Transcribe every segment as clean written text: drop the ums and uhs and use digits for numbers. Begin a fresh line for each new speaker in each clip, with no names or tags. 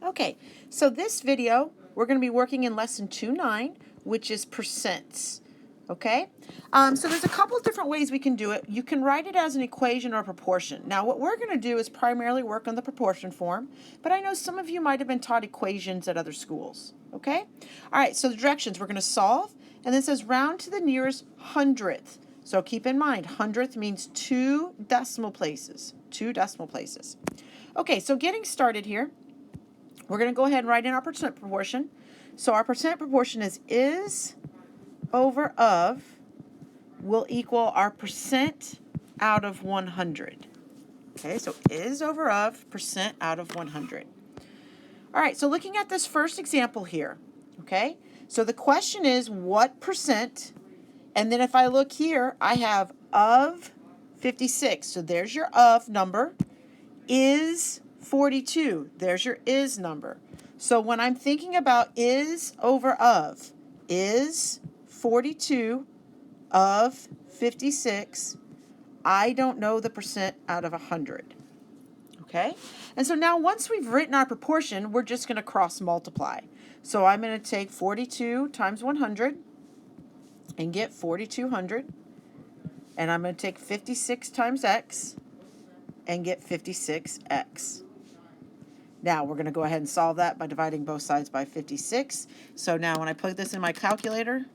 Okay, so this video, we're going to be working in lesson 2.9, which is percents. Okay, so there's a couple different ways we can do it. You can write it as an equation or a proportion. Now, what we're going to do is primarily work on the proportion form, but I know some of you might have been taught equations at other schools. Okay, all right, so the directions, we're going to solve, and then it says round to the nearest hundredth. So keep in mind, hundredth means 2 decimal places, 2 decimal places. Okay, so getting started here, we're going to go ahead and write in our percent proportion. So our percent proportion is over of will equal our percent out of 100. Okay, so is over of percent out of 100. All right, so looking at this first example here, okay, so the question is what percent, and then if I look here, I have of 56. So there's your of number, is 42. There's your is number. So when I'm thinking about is over of, is 42 of 56, I don't know the percent out of 100. Okay? And so now once we've written our proportion, we're just going to cross multiply. So I'm going to take 42 times 100 and get 4,200. And I'm going to take 56 times x and get 56x. Now we're going to go ahead and solve that by dividing both sides by 56. So now when I put this in my calculator,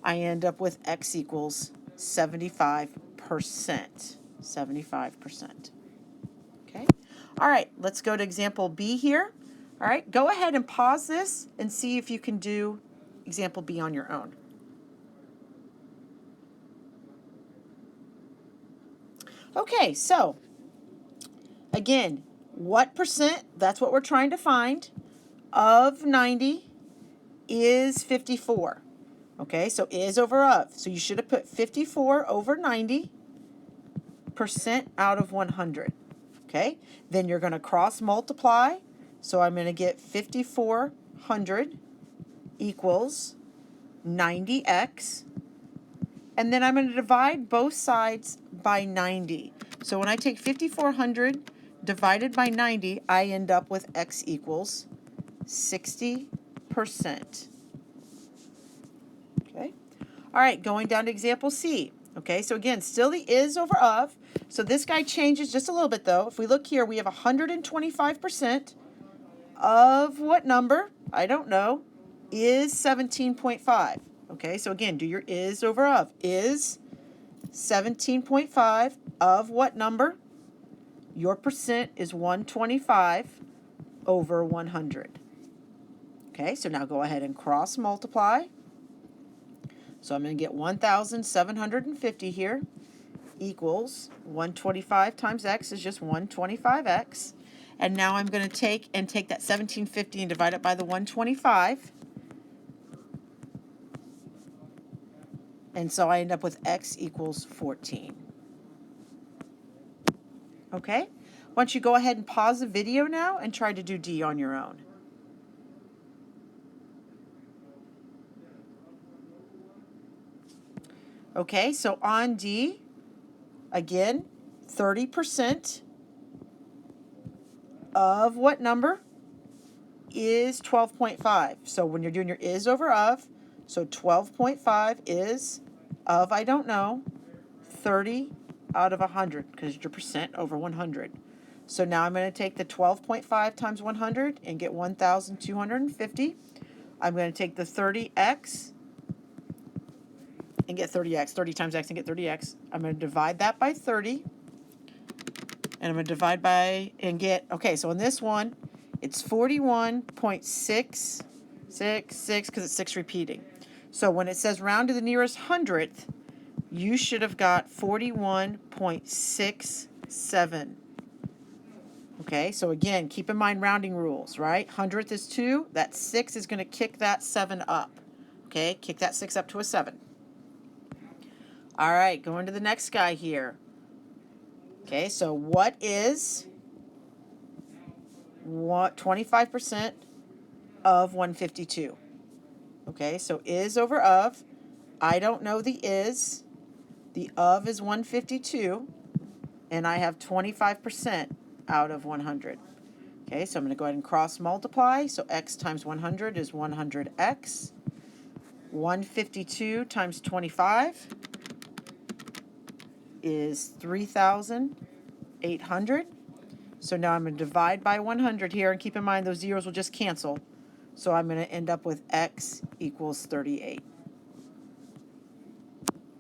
I end up with x equals 75%. 75%. Okay? All right, let's go to example B here. All right, go ahead and pause this and see if you can do example B on your own. Okay, so again, what percent, that's what we're trying to find, of 90 is 54. Okay, so is over of. So you should have put 54 over 90 percent out of 100. Okay, then you're going to cross multiply. So I'm going to get 5,400 equals 90x. And then I'm going to divide both sides by 90. So when I take 5,400 divided by 90, I end up with x equals 60%. Okay. All right, going down to example C. Okay, so again, still the is over of. So this guy changes just a little bit though. If we look here, we have 125% of what number? I don't know. Is 17.5. Okay, so again, do your is over of. Is 17.5 of what number? Your percent is 125 over 100. Okay, so now go ahead and cross multiply. So I'm going to get 1,750 here equals 125 times x is just 125x. And now I'm going to take that 1750 and divide it by the 125. And so I end up with x equals 14. Okay? Why don't you go ahead and pause the video now and try to do D on your own. Okay, so on D, again, 30% of what number is 12.5. So when you're doing your is over of, so 12.5 is of I don't know, 30 out of 100 because your percent over 100. So now I'm going to take the 12.5 times 100 and get 1,250. I'm going to take the 30x and get 30x, 30 times x and get 30x. I'm going to divide that by 30. And I'm going to divide by and get, okay, so in this one, it's 41.666 because it's 6 repeating. So when it says round to the nearest hundredth, you should have got 41.67. Okay, so again, keep in mind rounding rules, right? Hundredth is 2. That 6 is going to kick that 7 up. Okay, kick that 6 up to a 7. All right, going to the next guy here. Okay, so what is 25% of 152? Okay, so is over of. I don't know the is. The of is 152, and I have 25% out of 100. Okay, so I'm going to go ahead and cross multiply. So x times 100 is 100x. 152 times 25 is 3,800. So now I'm going to divide by 100 here, and keep in mind those zeros will just cancel. So I'm going to end up with x equals 38.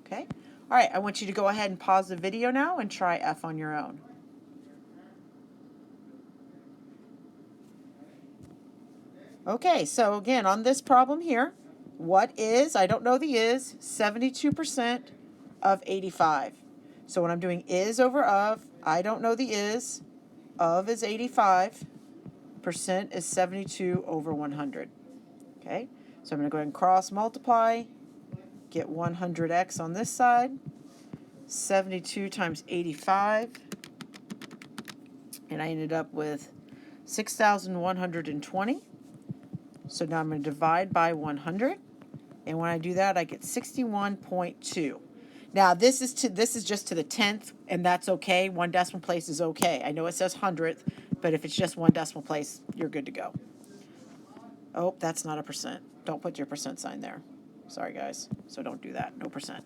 Okay? All right, I want you to go ahead and pause the video now and try F on your own. Okay, so again, on this problem here, what is, I don't know the is, 72% of 85. So when I'm doing is over of, I don't know the is, of is 85, percent is 72 over 100. Okay, so I'm going to go ahead and cross multiply, get 100x on this side, 72 times 85, and I ended up with 6,120. So now I'm going to divide by 100, and when I do that, I get 61.2. Now this is just to the 10th, and that's okay. 1 decimal place is okay. I know it says 100th, but if it's just 1 decimal place, you're good to go. Oh, that's not a percent. Don't put your percent sign there. Sorry, guys. So don't do that. No percent.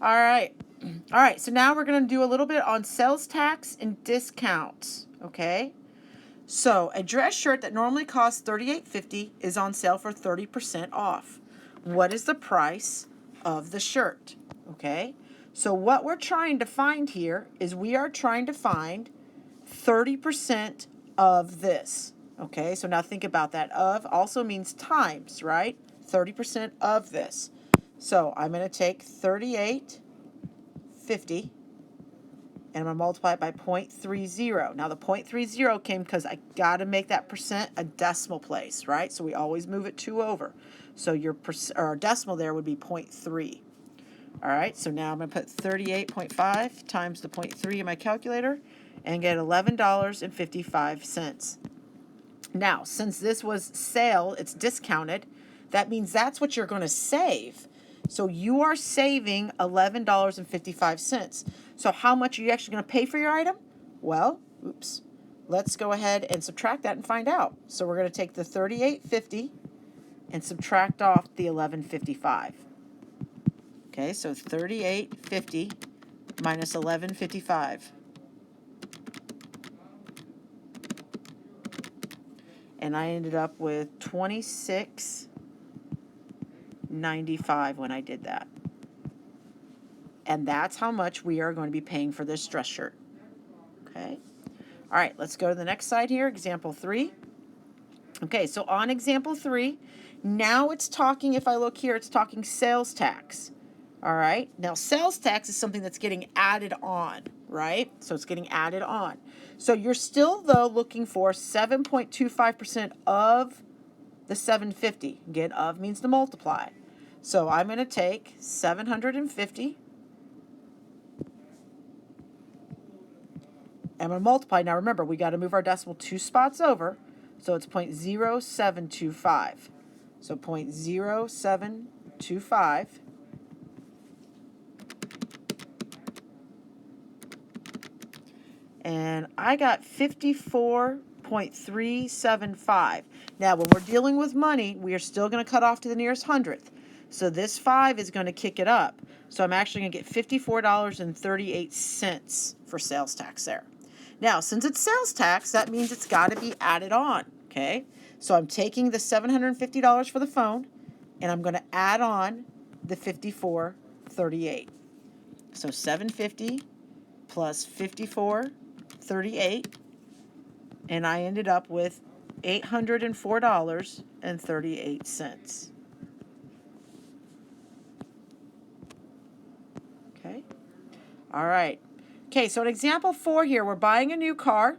All right. All right. So now we're going to do a little bit on sales tax and discounts. Okay. So a dress shirt that normally costs $38.50 is on sale for 30% off. What is the price of the shirt? Okay. So what we're trying to find here is we are trying to find 30% of this. Okay, so now think about that. Of also means times, right? 30% of this. So I'm going to take 38.50 and I'm going to multiply it by 0.30. Now the 0.30 came because I got to make that percent a decimal place, right? So we always move it 2 over. So your decimal there would be 0.3. All right, so now I'm going to put 38.5 times the 0.3 in my calculator and get $11.55. Now, since this was sale, it's discounted, that means that's what you're going to save. So you are saving $11.55. So how much are you actually going to pay for your item? Well, let's go ahead and subtract that and find out. So we're going to take the $38.50 and subtract off the $11.55. Okay, so $38.50 minus $11.55. And I ended up with $26.95 when I did that. And that's how much we are going to be paying for this dress shirt. Okay. All right, let's go to the next slide here, example 3. Okay, so on example 3, now it's talking, if I look here, it's talking sales tax. All right, now sales tax is something that's getting added on, right? So it's getting added on. So you're still, though, looking for 7.25% of the 750. Again, of means to multiply. So I'm going to take 750. I'm going to multiply. Now remember, we got to move our decimal 2 spots over. So it's 0.0725. So 0.0725. And I got 54.375. Now, when we're dealing with money, we are still going to cut off to the nearest hundredth. So this 5 is going to kick it up. So I'm actually going to get $54.38 for sales tax there. Now, since it's sales tax, that means it's got to be added on, okay? So I'm taking the $750 for the phone, and I'm going to add on the $54.38. So $750 plus $54.38, and I ended up with $804.38. Okay. All right. Okay, so in example 4 here, we're buying a new car.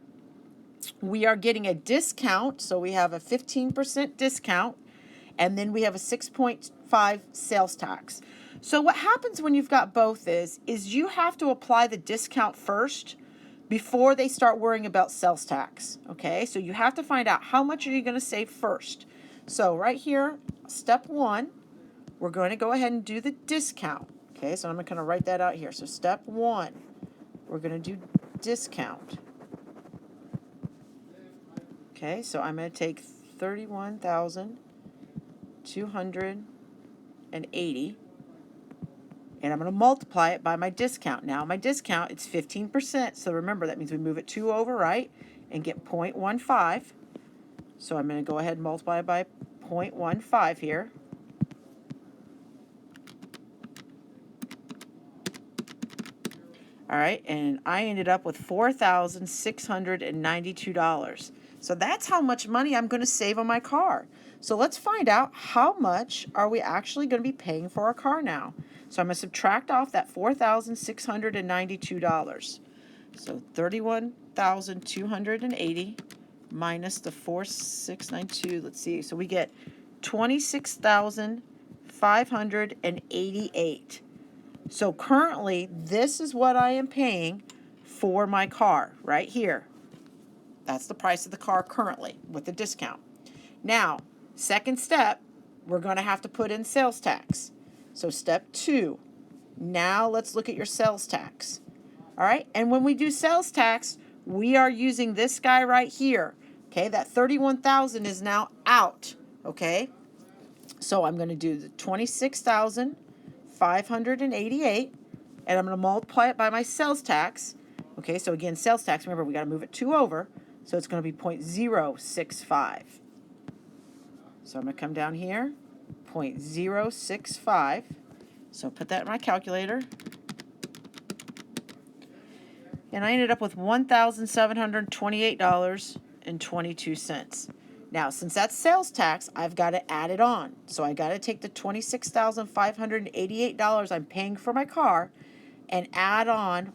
We are getting a discount, so we have a 15% discount, and then we have a 6.5 sales tax. So what happens when you've got both is you have to apply the discount first before they start worrying about sales tax, okay? So you have to find out how much are you going to save first. So right here, step 1, we're going to go ahead and do the discount, okay? So I'm going to write that out here. So step 1, we're going to do discount. Okay, so I'm going to take 31,280 and I'm going to multiply it by my discount. Now my discount, it's 15%, so remember that means we move it 2 over, right, and get 0.15. So I'm going to go ahead and multiply it by 0.15 here. All right, and I ended up with $4,692. So that's how much money I'm going to save on my car. So let's find out how much are we actually going to be paying for our car now. So I'm going to subtract off that $4,692. So 31,280 minus the 4,692. Let's see. So we get 26,588. So currently, this is what I am paying for my car right here. That's the price of the car currently with the discount. Now, second step, we're going to have to put in sales tax. So step 2, now let's look at your sales tax. All right, and when we do sales tax, we are using this guy right here. Okay, that 31,000 is now out. Okay, so I'm going to do the 26,588, and I'm going to multiply it by my sales tax. Okay, so again, sales tax, remember, we got to move it 2 over, so it's going to be 0.065. So I'm going to come down here, 0.065. So put that in my calculator. And I ended up with $1,728.22. Now, since that's sales tax, I've got to add it on. So I got to take the $26,588 I'm paying for my car and add on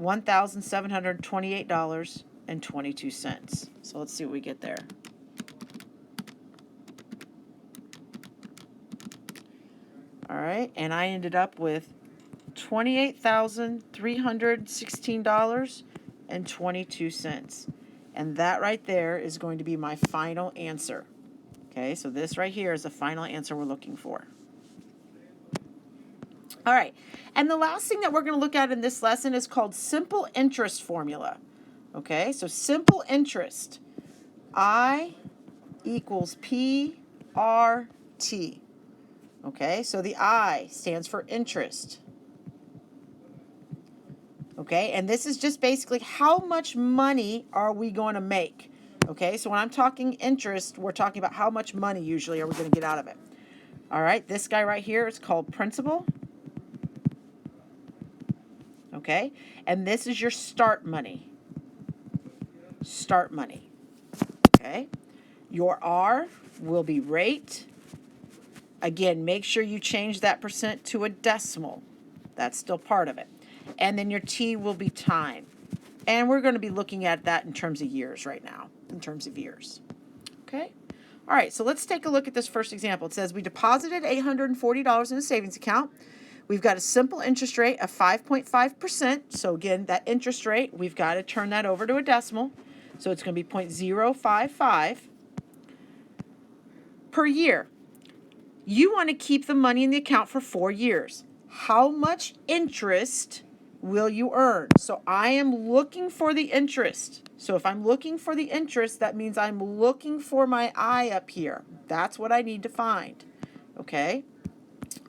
$1,728.22. So let's see what we get there. All right, and I ended up with $28,316.22. And that right there is going to be my final answer. Okay, so this right here is the final answer we're looking for. All right, and the last thing that we're going to look at in this lesson is called simple interest formula. Okay, so simple interest. I equals PRT. Okay, so the I stands for interest. Okay, and this is just basically how much money are we going to make. Okay, so when I'm talking interest, we're talking about how much money usually are we going to get out of it. All right, this guy right here is called principal. Okay, and this is your start money. Start money. Okay, your R will be rate. Again, make sure you change that percent to a decimal. That's still part of it. And then your T will be time. And we're going to be looking at that in terms of years right now, in terms of years. Okay? All right, so let's take a look at this first example. It says we deposited $840 in a savings account. We've got a simple interest rate of 5.5%. So again, that interest rate, we've got to turn that over to a decimal. So it's going to be 0.055 per year. You want to keep the money in the account for 4 years. How much interest will you earn? So I am looking for the interest. So if I'm looking for the interest, that means I'm looking for my I up here. That's what I need to find. Okay?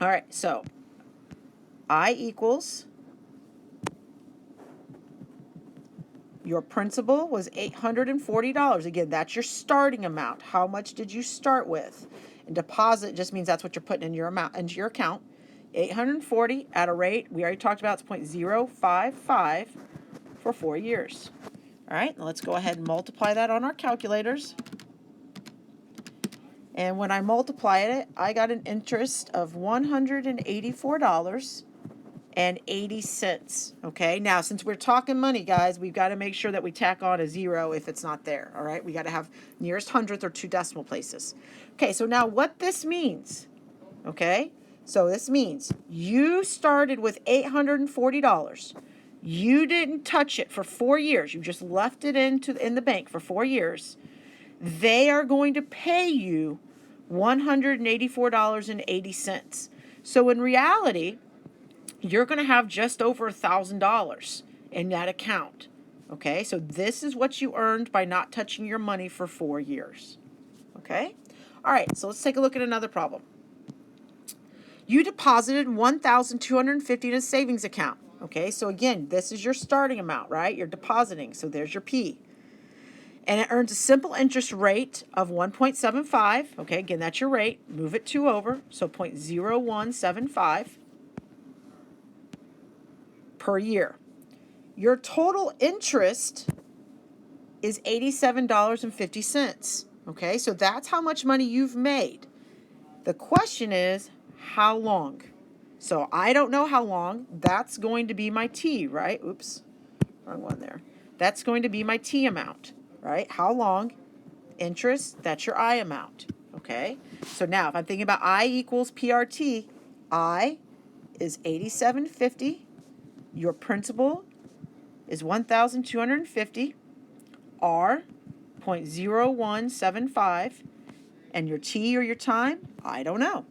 All right, so I equals, your principal was $840. Again, that's your starting amount. How much did you start with? And deposit just means that's what you're putting in your amount into your account. 840 at a rate, we already talked about, it's 0.055 for 4 years. All right, let's go ahead and multiply that on our calculators. And when I multiplied it, I got an interest of $184.80. Okay, now since we're talking money, guys, we've got to make sure that we tack on a 0 if it's not there. All right, we got to have nearest hundredth or 2 decimal places. Okay, so now what this means, okay, so this means you started with $840. You didn't touch it for 4 years. You just left it in the bank for 4 years. They are going to pay you $184.80. So in reality, you're going to have just over $1,000 in that account. Okay, so this is what you earned by not touching your money for 4 years. Okay? All right, so let's take a look at another problem. You deposited $1,250 in a savings account. Okay, so again, this is your starting amount, right? You're depositing, so there's your P. And it earns a simple interest rate of 1.75. Okay, again, that's your rate. Move it 2 over, so 0.0175 per year. Your total interest is $87.50. Okay, so that's how much money you've made. The question is, how long? So I don't know how long. That's going to be my T, right? Oops, wrong one there. That's going to be my T amount, right? How long? Interest, that's your I amount, okay? So now if I'm thinking about I equals PRT, I is $87.50. Your principal is $1,250. R, 0.0175. And your T or your time, I don't know.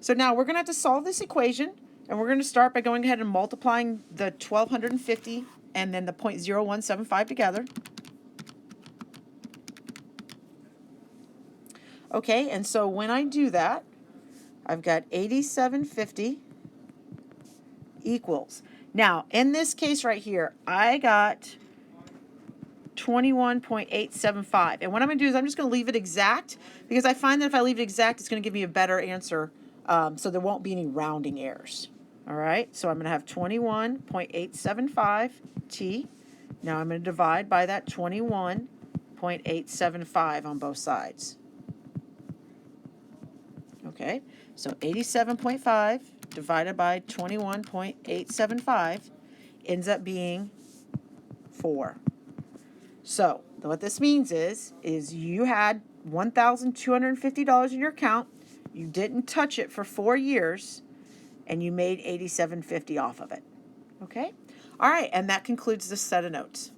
So now we're going to have to solve this equation, and we're going to start by going ahead and multiplying the 1,250 and then the 0.0175 together. Okay, and so when I do that, I've got 8750 equals. Now, in this case right here, I got 21.875. And what I'm going to do is I'm just going to leave it exact, because I find that if I leave it exact, it's going to give me a better answer, so there won't be any rounding errors. All right, so I'm going to have 21.875 T. Now I'm going to divide by that 21.875 on both sides. Okay, so 87.5 divided by 21.875 ends up being 4. So what this means is you had $1,250 in your account, you didn't touch it for 4 years, and you made $87.50 off of it. Okay? All right, and that concludes this set of notes.